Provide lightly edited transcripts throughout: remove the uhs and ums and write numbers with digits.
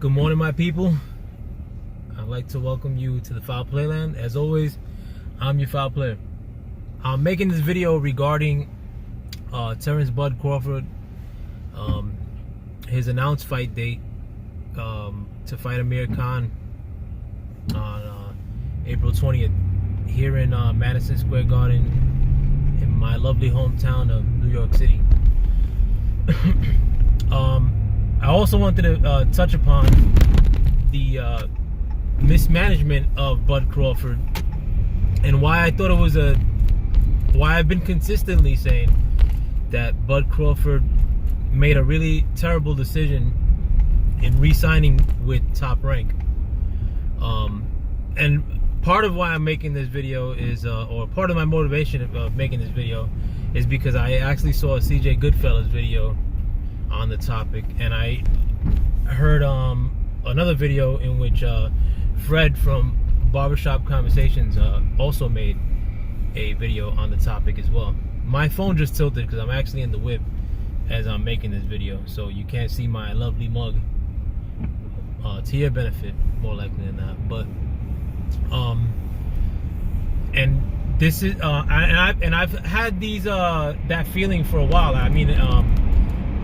Good morning, my people. I'd like to welcome you to the Foul Playland. As always, I'm your Foul Player. I'm making this video regarding Terence Bud Crawford, his announced fight date to fight Amir Khan on April 20th here in Madison Square Garden in my lovely hometown of New York City. I also wanted to touch upon the mismanagement of Bud Crawford and why I thought it was why I've been consistently saying that Bud Crawford made a really terrible decision in re-signing with Top Rank. And part of why I'm making this video is, or part of my motivation of making this video is because I actually saw a CJ Goodfellas video on the topic, and I heard another video in which Fred from Barbershop Conversations also made a video on the topic as well. My phone just tilted because I'm actually in the whip as I'm making this video, so you can't see my lovely mug, to your benefit more likely than not. But and this is I've had these that feeling for a while. I mean,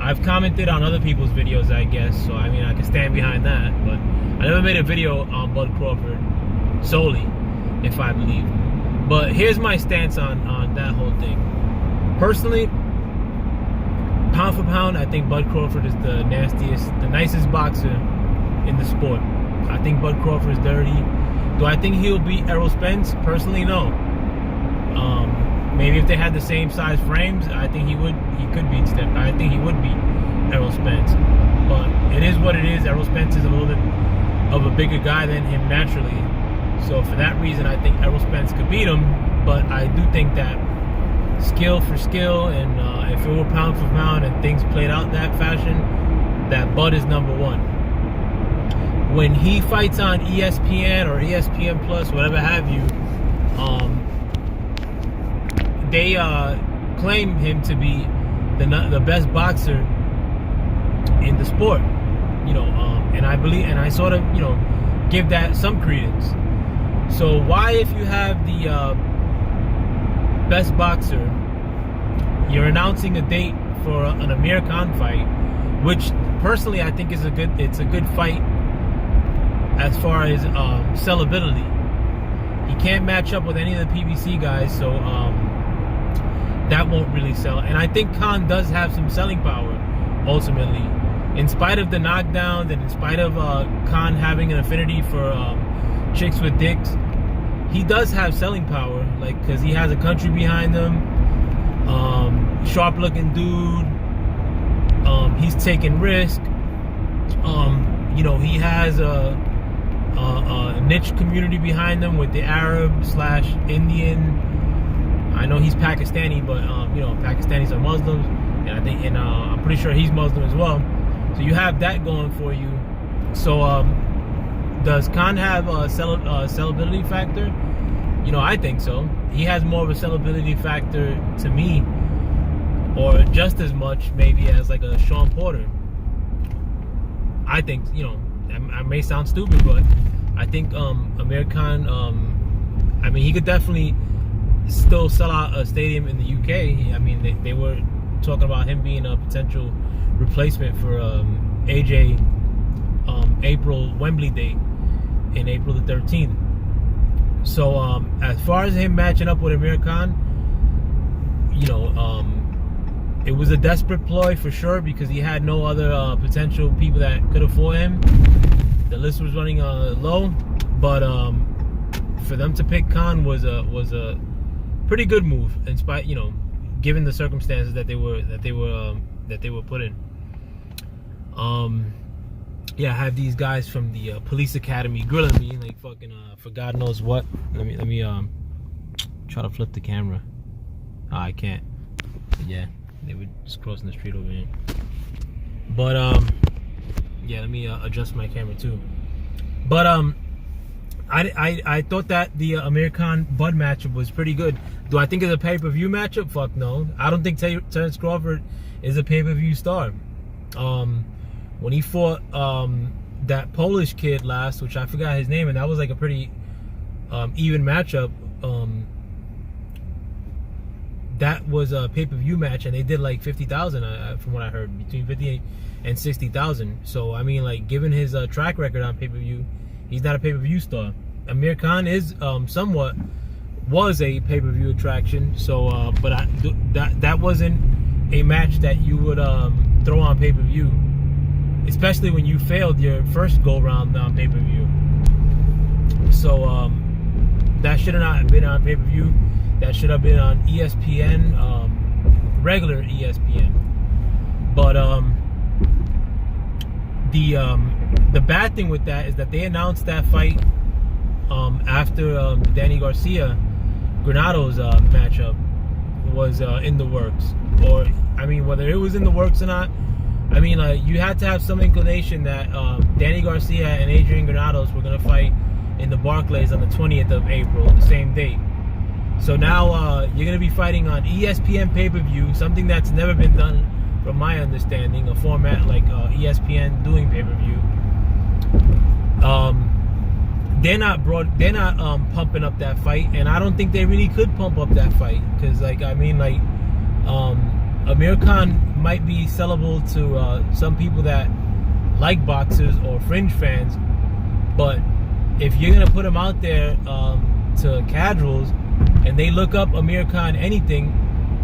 I've commented on other people's videos, I guess, so I mean I can stand behind that, but I never made a video on Bud Crawford solely, if I believe. But here's my stance on that whole thing. Personally, pound for pound, I think Bud Crawford is the nicest boxer in the sport. I think Bud Crawford is dirty. Do I think he'll beat Errol Spence? Personally, no. Maybe if they had the same size frames, I think he could beat Steph. I think he would beat Errol Spence. But it is what it is. Errol Spence is a little bit of a bigger guy than him naturally. So for that reason, I think Errol Spence could beat him. But I do think that skill for skill, and if it were pound for pound and things played out that fashion, that Bud is number one. When he fights on ESPN or ESPN Plus, whatever have you, they claim him to be the best boxer in the sport, you know, and I believe, and I sort of, you know, give that some credence. So why, if you have the best boxer, you're announcing a date for an Amir Khan fight, which personally I think is a good fight as far as sellability. He can't match up with any of the PBC guys, so that won't really sell. And I think Khan does have some selling power ultimately, in spite of the knockdowns and in spite of Khan having an affinity for chicks with dicks. He does have selling power, like, because he has a country behind him, sharp looking dude, he's taking risk, you know, he has a niche community behind him with the Arab/Indian. I know he's Pakistani, but you know, Pakistanis are Muslims, and I'm pretty sure he's Muslim as well. So you have that going for you. So does Khan have a sellability factor? You know, I think so. He has more of a sellability factor to me, or just as much maybe as like a Sean Porter. I think, you know, I may sound stupid, but I think Amir Khan, I mean, he could definitely still sell out a stadium in the UK. I mean, they were talking about him being a potential replacement for AJ April Wembley date in April the 13th. So as far as him matching up with Amir Khan, you know, it was a desperate ploy for sure, because he had no other potential people that could afford him. The list was running low, but for them to pick Khan was a pretty good move, in spite, you know, given the circumstances that they were put in. Yeah, I have these guys from the police academy grilling me like fucking for God knows what. Let me try to flip the camera. Oh, I can't. But yeah, they were just crossing the street over here. But yeah, let me adjust my camera too. But I thought that the Amir Khan Bud matchup was pretty good. Do I think it's a pay-per-view matchup? Fuck no. I don't think Terence Crawford is a pay-per-view star. When he fought that Polish kid last, which I forgot his name, and that was like a pretty even matchup. That was a pay-per-view match, and they did like 50,000 from what I heard, between 50 and 60,000. So I mean, like, given his track record on pay-per-view, he's not a pay-per-view star. Amir Khan is somewhat was a pay-per-view attraction. So, but that wasn't a match that you would throw on pay-per-view, especially when you failed your first go-round on pay-per-view. So that should have not been on pay-per-view. That should have been on ESPN, regular ESPN. But the bad thing with that is that they announced that fight after Danny Garcia Granados matchup was in the works. Or I mean, whether it was in the works or not, I mean, you had to have some inclination that Danny Garcia and Adrian Granados were gonna fight in the Barclays on the 20th of April, the same date. So now you're going to be fighting on ESPN pay-per-view, something that's never been done from my understanding, a format like ESPN doing pay-per-view. They're not pumping up that fight, and I don't think they really could pump up that fight, because like, I mean, like, Amir Khan might be sellable to some people that like boxers or fringe fans, but if you're going to put him out there to casuals, and they look up Amir Khan anything,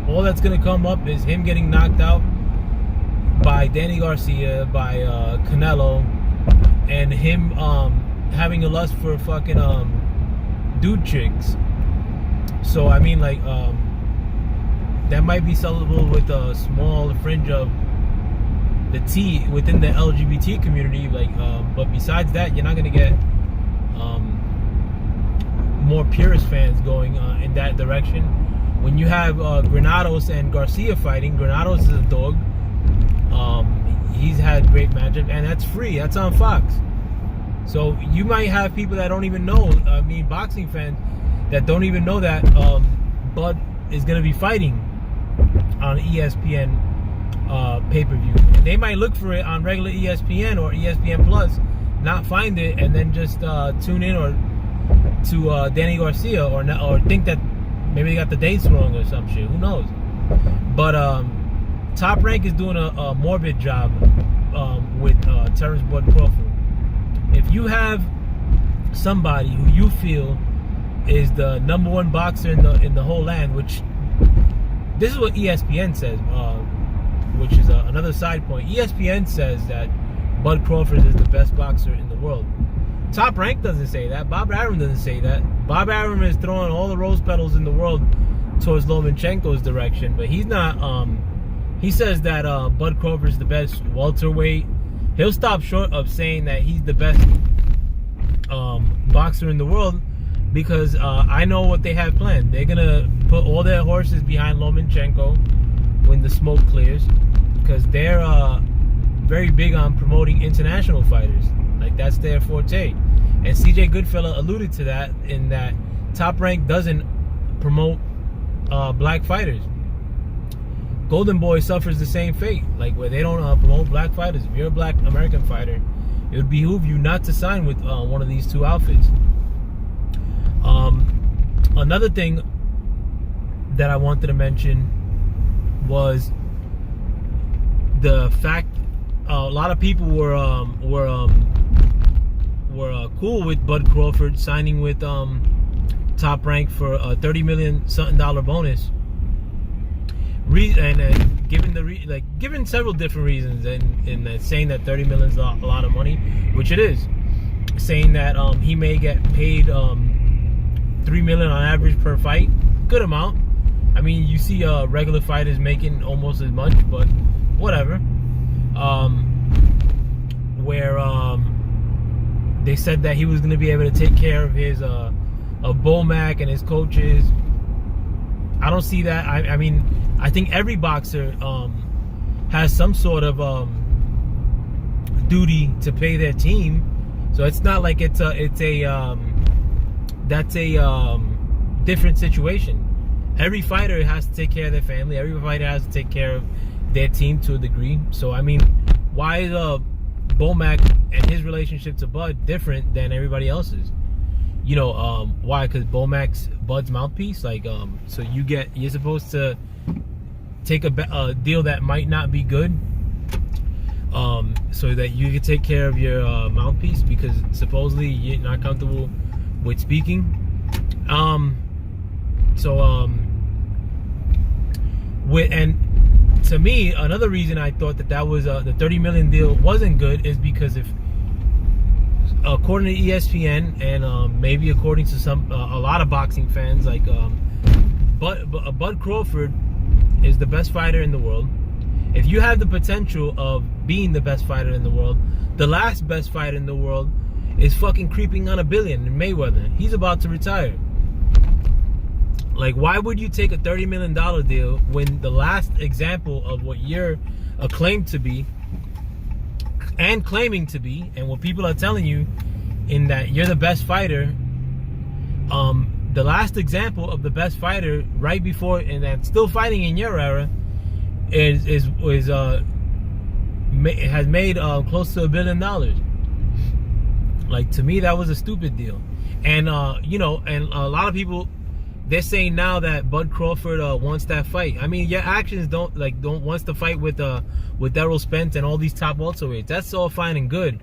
all that's going to come up is him getting knocked out by Danny Garcia, by Canelo, and him having a lust for fucking dude chicks. So I mean, like, that might be sellable with a small fringe of the T within the LGBT community, like, but besides that, you're not going to get more purist fans going in that direction. When you have Granados and Garcia fighting, Granados is a dog. He's had great matchups, and that's free. That's on Fox. So you might have people that don't even know. I mean, boxing fans that don't even know that Bud is going to be fighting on ESPN pay-per-view. And they might look for it on regular ESPN or ESPN Plus, not find it, and then just tune in or to Danny Garcia, or think that maybe they got the dates wrong or some shit. Who knows? But Top Rank is doing a morbid job with Terence Bud Crawford. If you have somebody who you feel is the #1 boxer in the whole land, which this is what ESPN says, which is another side point. ESPN says that Bud Crawford is the best boxer in the world. Top Rank doesn't say that. Bob Arum doesn't say that. Bob Arum is throwing all the rose petals in the world towards Lomachenko's direction, but he's not. He says that Bud Crawford is the best welterweight. He'll stop short of saying that he's the best boxer in the world, because I know what they have planned. They're gonna put all their horses behind Lomachenko when the smoke clears, because they're very big on promoting international fighters. Like, that's their forte. And CJ Goodfellow alluded to that, in that Top Rank doesn't promote black fighters. Golden Boy suffers the same fate, like, where they don't promote black fighters. If you're a black American fighter, it would behoove you not to sign with one of these two outfits. Another thing that I wanted to mention was the fact a lot of people were cool with Bud Crawford signing with Top Rank for a $30 million something bonus. And given several different reasons, and saying that $30 million is a lot of money, which it is. Saying that he may get paid $3 million on average per fight, good amount. I mean, you see regular fighters making almost as much, but whatever. Where they said that he was going to be able to take care of his of Bomac and his coaches. I don't see that. I mean, I think every boxer has some sort of duty to pay their team. So it's not like that's a different situation. Every fighter has to take care of their family. Every fighter has to take care of their team to a degree. So I mean, why is Bomac and his relationship to Bud different than everybody else's. You know, why? Because Bomac's Bud's mouthpiece. Like, so you're supposed to take a deal that might not be good, so that you can take care of your mouthpiece, because supposedly you're not comfortable with speaking. And to me, another reason I thought that was the 30 million deal wasn't good is because if, according to ESPN and maybe according to a lot of boxing fans, like Bud Crawford is the best fighter in the world. If you have the potential of being the best fighter in the world, the last best fighter in the world is fucking creeping on $1 billion in Mayweather. He's about to retire. Like, why would you take a $30 million deal when the last example of what you're acclaimed to be and claiming to be, and what people are telling you in that you're the best fighter, the last example of the best fighter right before and that's still fighting in your era has made close to $1 billion. Like, to me, that was a stupid deal. And you know, and a lot of people, they're saying now that Bud Crawford wants that fight. I mean, your actions don't wants to fight with Errol Spence and all these top welterweights. That's all fine and good,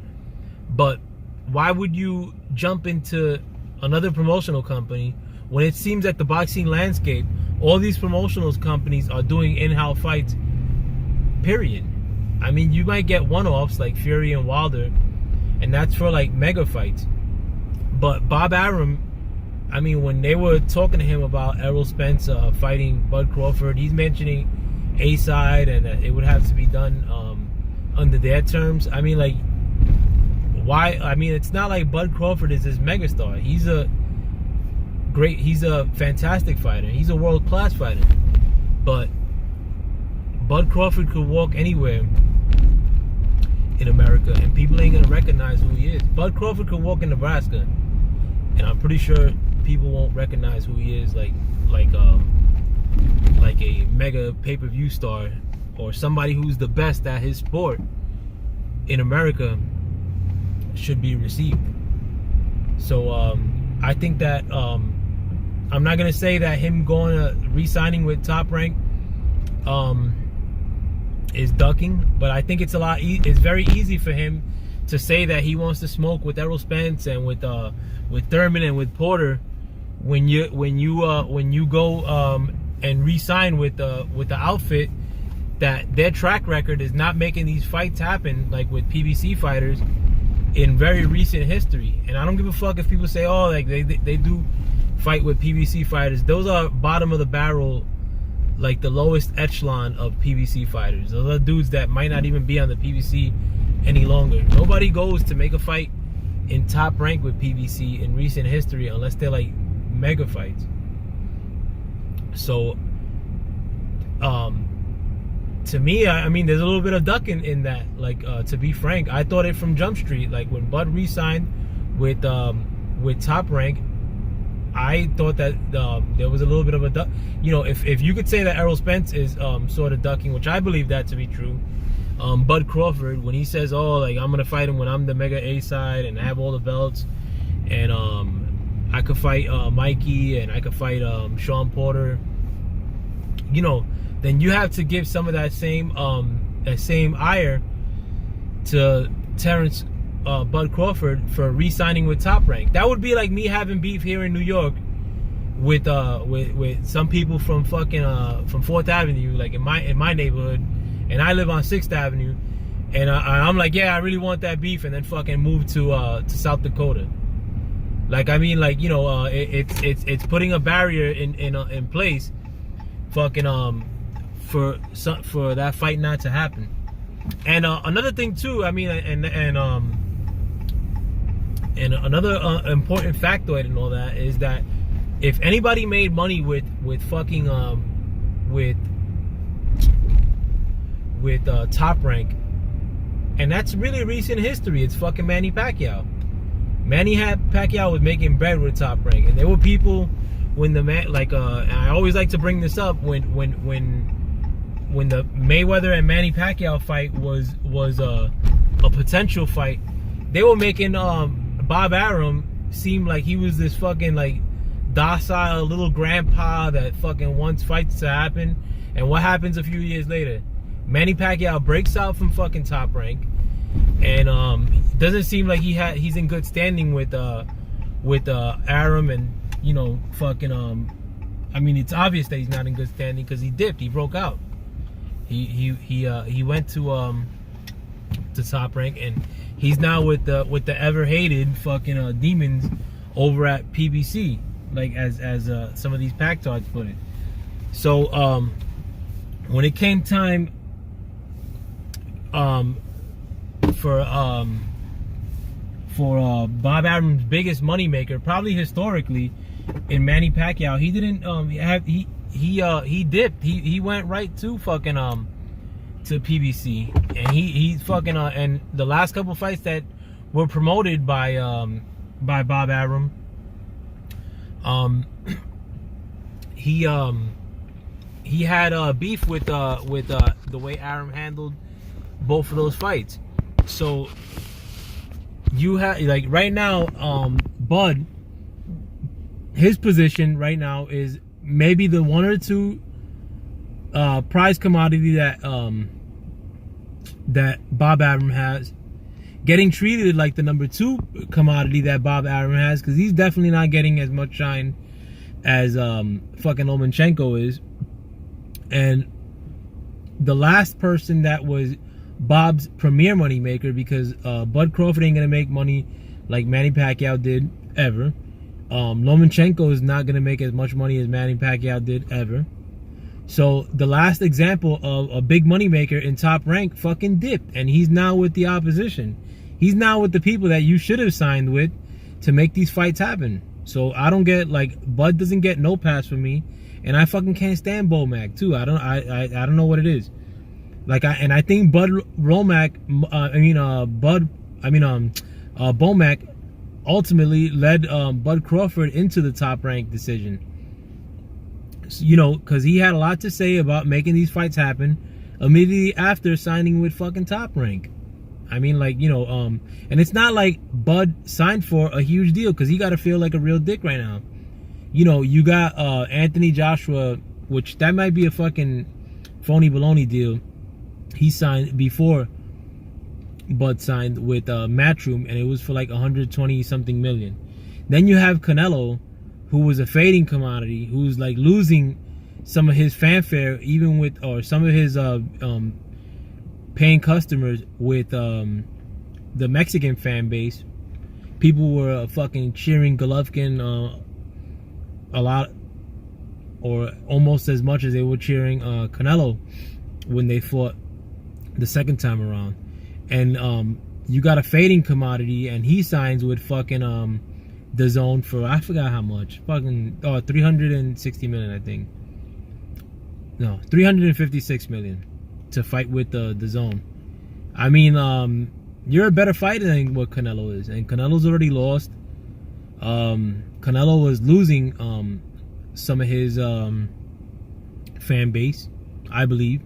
but why would you jump into another promotional company when it seems that the boxing landscape, all these promotional companies are doing in-house fights, period? I mean, you might get one-offs like Fury and Wilder, and that's for like mega fights. But Bob Arum, I mean, when they were talking to him about Errol Spence fighting Bud Crawford, he's mentioning A-side and that it would have to be done under their terms. I mean, like, why? I mean, it's not like Bud Crawford is this megastar. He's a fantastic fighter. He's a world-class fighter. But Bud Crawford could walk anywhere in America and people ain't gonna recognize who he is. Bud Crawford could walk in Nebraska and I'm pretty sure people won't recognize who he is, like a mega pay-per-view star or somebody who's the best at his sport in America should be received. So I think that I'm not gonna say that him going to re-signing with Top Rank is ducking, but I think it's it's very easy for him to say that he wants to smoke with Errol Spence and with Thurman and with Porter when you go and re-sign with the outfit that their track record is not making these fights happen, like with PBC fighters in very recent history. And I don't give a fuck if people say, oh, like they do fight with PBC fighters. Those are bottom of the barrel, like the lowest echelon of PBC fighters. Those are dudes that might not even be on the PBC any longer. Nobody goes to make a fight in Top Rank with PBC in recent history unless they're like mega fights. So to me, I mean, there's a little bit of ducking in that. Like, to be frank, I thought it from Jump Street. Like, when Bud re-signed with Top Rank, I thought that there was a little bit of a duck. You know, if you could say that Errol Spence is sort of ducking, which I believe that to be true, Bud Crawford, when he says, oh, like, I'm gonna fight him when I'm the mega A-side and I have all the belts, and I could fight Mikey and I could fight Sean Porter, you know, then you have to give some of that same ire to Terence Bud Crawford for re-signing with Top Rank. That would be like me having beef here in New York with some people from fucking from 4th Avenue, like in my neighborhood, and I live on 6th Avenue, and I'm like, yeah, I really want that beef, and then fucking move to South Dakota. Like, I mean, like, you know, it's putting a barrier in place, fucking for that fight not to happen. And another thing too, I mean, and another important factoid and all that is that if anybody made money with fucking with Top Rank, and that's really recent history, it's fucking Manny Pacquiao. Manny Pacquiao was making bread with Top Rank, and there were people when the man, like, and I always like to bring this up when the Mayweather and Manny Pacquiao fight was a potential fight, they were making Bob Arum seem like he was this fucking like docile little grandpa that fucking wants fights to happen. And what happens a few years later? Manny Pacquiao breaks out from fucking Top Rank, and doesn't seem like he's in good standing with Arum, and you know, fucking I mean, it's obvious that he's not in good standing because he dipped, he broke out. He went to Top Rank, and he's now with the ever hated fucking demons over at PBC, like as some of these Pactards put it. So when it came time for Bob Arum's biggest moneymaker, probably historically, in Manny Pacquiao, he didn't he dipped. He went right to fucking to PBC, and he fucking and the last couple fights that were promoted by Bob Arum, he had beef with the way Arum handled both of those fights. So you have, like, right now, Bud, his position right now is maybe the one or two prize commodity that Bob Arum has, getting treated like the number 2 commodity that Bob Arum has, because he's definitely not getting as much shine as fucking Lomachenko is. And the last person that was Bob's premier money maker, because Bud Crawford ain't gonna make money like Manny Pacquiao did ever. Lomachenko is not gonna make as much money as Manny Pacquiao did ever. So the last example of a big money maker in Top Rank fucking dipped, and he's now with the opposition. He's now with the people that you should have signed with to make these fights happen. So I don't get, like, Bud doesn't get no pass from me, and I fucking can't stand Bomac too. I don't know what it is. Like, I think Bomac ultimately led Bud Crawford into the Top Rank decision. You know, because he had a lot to say about making these fights happen immediately after signing with fucking Top Rank. I mean, like, you know, and it's not like Bud signed for a huge deal, because he got to feel like a real dick right now. You know, you got Anthony Joshua, which that might be a fucking phony baloney deal. He signed before Bud signed with Matchroom, and it was for like 120 something million. Then you have Canelo, who was a fading commodity, who's like losing some of his fanfare, even with, or some of his paying customers with the Mexican fan base. People were fucking cheering Golovkin a lot, or almost as much as they were cheering Canelo when they fought the second time around. And you got a fading commodity, and he signs with fucking the Zone for, I forgot how much, fucking 360 million, I think. No, 356 million to fight with the Zone. I mean, you're a better fighter than what Canelo is, and Canelo's already lost. Canelo was losing some of his fan base, I believe,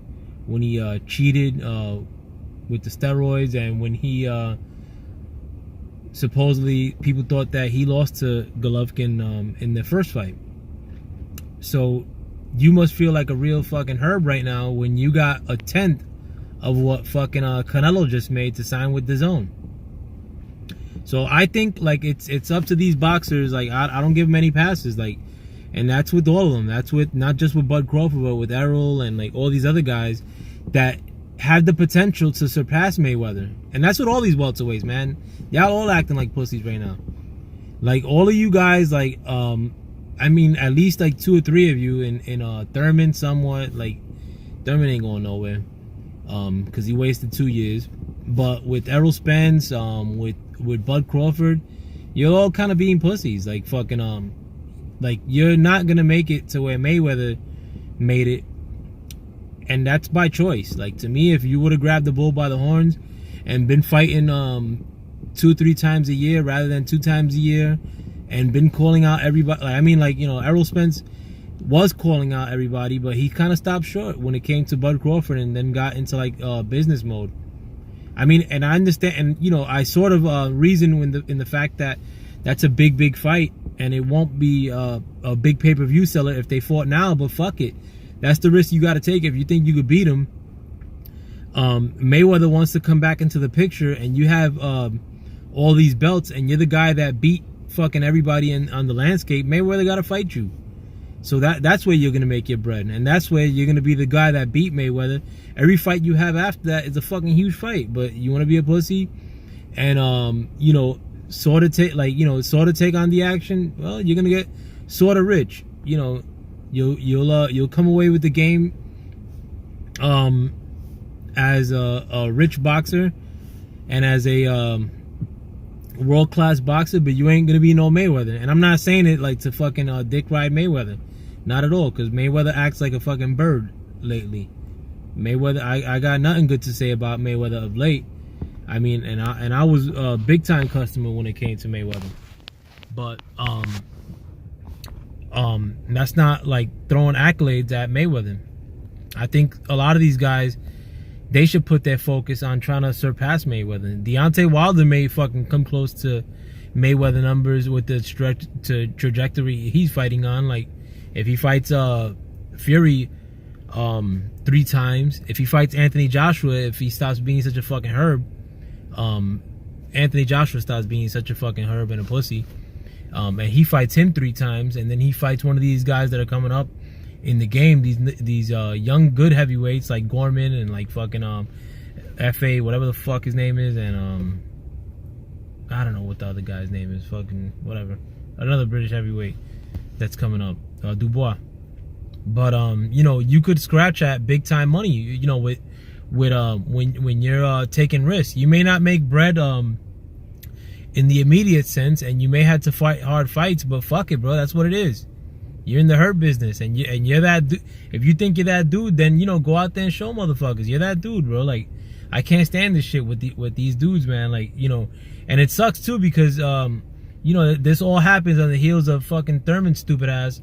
when he cheated with the steroids, and when he supposedly, people thought that he lost to Golovkin in the first fight. So you must feel like a real fucking herb right now when you got a tenth of what fucking Canelo just made to sign with the Zone. So I think, like, it's up to these boxers. Like, I don't give them any passes. Like, and that's with all of them. That's with, not just with Bud Crawford, but with Errol and like all these other guys that have the potential to surpass Mayweather. And that's with all these welterweights, man. Y'all all acting like pussies right now. Like, all of you guys, like, I mean, at least like 2 or 3 of you in Thurman, somewhat. Like, Thurman ain't going nowhere, because he wasted 2 years. But with Errol Spence, with Bud Crawford, you're all kind of being pussies. Like, fucking, like, you're not gonna make it to where Mayweather made it, and that's by choice. Like, to me, if you would have grabbed the bull by the horns and been fighting 2 or 3 times a year rather than 2 times a year, and been calling out everybody, like, I mean, like, you know, Errol Spence was calling out everybody, but he kind of stopped short when it came to Bud Crawford, and then got into like business mode. I mean, and I understand, and you know, I sort of reason in the fact that that's a big fight, and it won't be a big pay-per-view seller if they fought now. But fuck it, that's the risk you got to take if you think you could beat him. Mayweather wants to come back into the picture, and you have all these belts, and you're the guy that beat fucking everybody on the landscape. Mayweather got to fight you. So that's where you're going to make your bread. And that's where you're going to be the guy that beat Mayweather. Every fight you have after that is a fucking huge fight. But you want to be a pussy and, you know, sort of take on the action. Well, you're going to get sort of rich. You know, you'll come away with the game as a rich boxer and as a world-class boxer, but you ain't going to be no Mayweather. And I'm not saying it like to fucking dick ride Mayweather. Not at all, because Mayweather acts like a fucking bird lately. Mayweather, I got nothing good to say about Mayweather of late. I mean, and I was a big time customer when it came to Mayweather. But that's not like throwing accolades at Mayweather. I think a lot of these guys, they should put their focus on trying to surpass Mayweather. Deontay Wilder may fucking come close to Mayweather numbers with the trajectory he's fighting on. Like, if he fights Fury 3 times, if he fights Anthony Joshua, if he stops being such a fucking herb, Anthony Joshua stops being such a fucking herb and a pussy, and he fights him 3 times, and then he fights one of these guys that are coming up in the game, these young good heavyweights like Gorman and like fucking FA, whatever the fuck his name is, and I don't know what the other guy's name is, fucking whatever, another British heavyweight that's coming up, Dubois. But you know, you could scratch at big time money, you know, with when you're taking risks. You may not make bread in the immediate sense, and you may have to fight hard fights, but fuck it, bro, that's what it is. You're in the hurt business, and you're that. If you think you're that dude, then, you know, go out there and show motherfuckers you're that dude, bro. Like, I can't stand this shit with these dudes, man. Like, you know, and it sucks too because you know, this all happens on the heels of fucking Thurman's stupid ass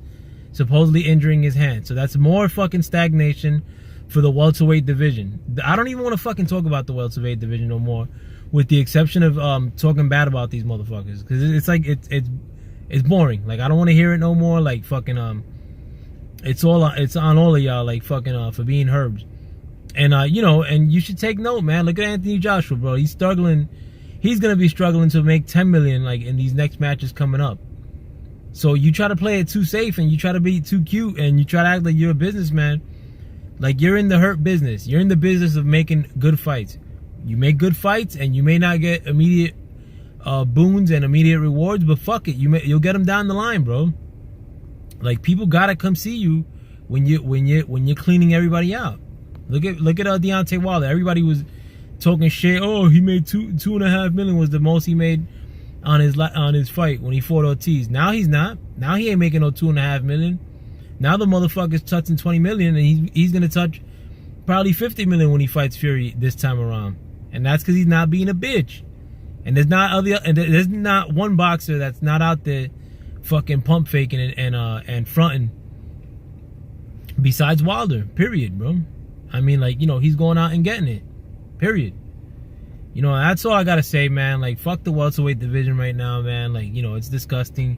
supposedly injuring his hand. So that's more fucking stagnation for the welterweight division. I don't even want to fucking talk about the welterweight division no more, with the exception of talking bad about these motherfuckers, because it's like it's boring. Like, I don't want to hear it no more. Like, fucking it's on all of y'all, like, fucking for being herbs. And you know, and you should take note, man. Look at Anthony Joshua, bro. He's struggling. He's gonna be struggling to make 10 million like in these next matches coming up. So you try to play it too safe, and you try to be too cute, and you try to act like you're a businessman. Like, you're in the hurt business. You're in the business of making good fights. You make good fights, and you may not get immediate boons and immediate rewards, but fuck it, you'll get them down the line, bro. Like, people gotta come see you when you're cleaning everybody out. Look at Deontay Wilder. Everybody was talking shit. Oh, he made $2.5 million was the most he made on his fight when he fought Ortiz. Now he's not. Now he ain't making no $2.5 million. Now the motherfucker's touching 20 million, and he's gonna touch probably 50 million when he fights Fury this time around. And that's because he's not being a bitch. And there's not one boxer that's not out there fucking pump faking and fronting besides Wilder. Period, bro. I mean, like, you know, he's going out and getting it. Period. You know, that's all I gotta say, man. Like, fuck the welterweight division right now, man. Like, you know, it's disgusting.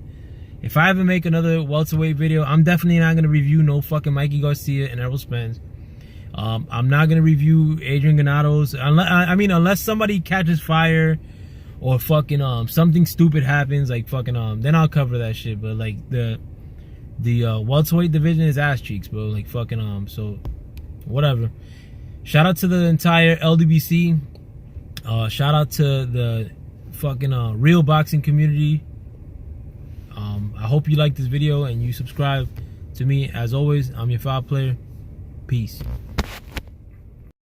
If I ever make another welterweight video, I'm definitely not gonna review no fucking Mikey Garcia and Errol Spence. I'm not gonna review Adrian Granados unless somebody catches fire or fucking something stupid happens, like fucking then I'll cover that shit. But like the welterweight division is ass cheeks, bro. Like fucking so whatever. Shout out to the entire LDBC. Shout out to the fucking real boxing community. I hope you like this video and you subscribe to me. As always, I'm your Foul Player. Peace.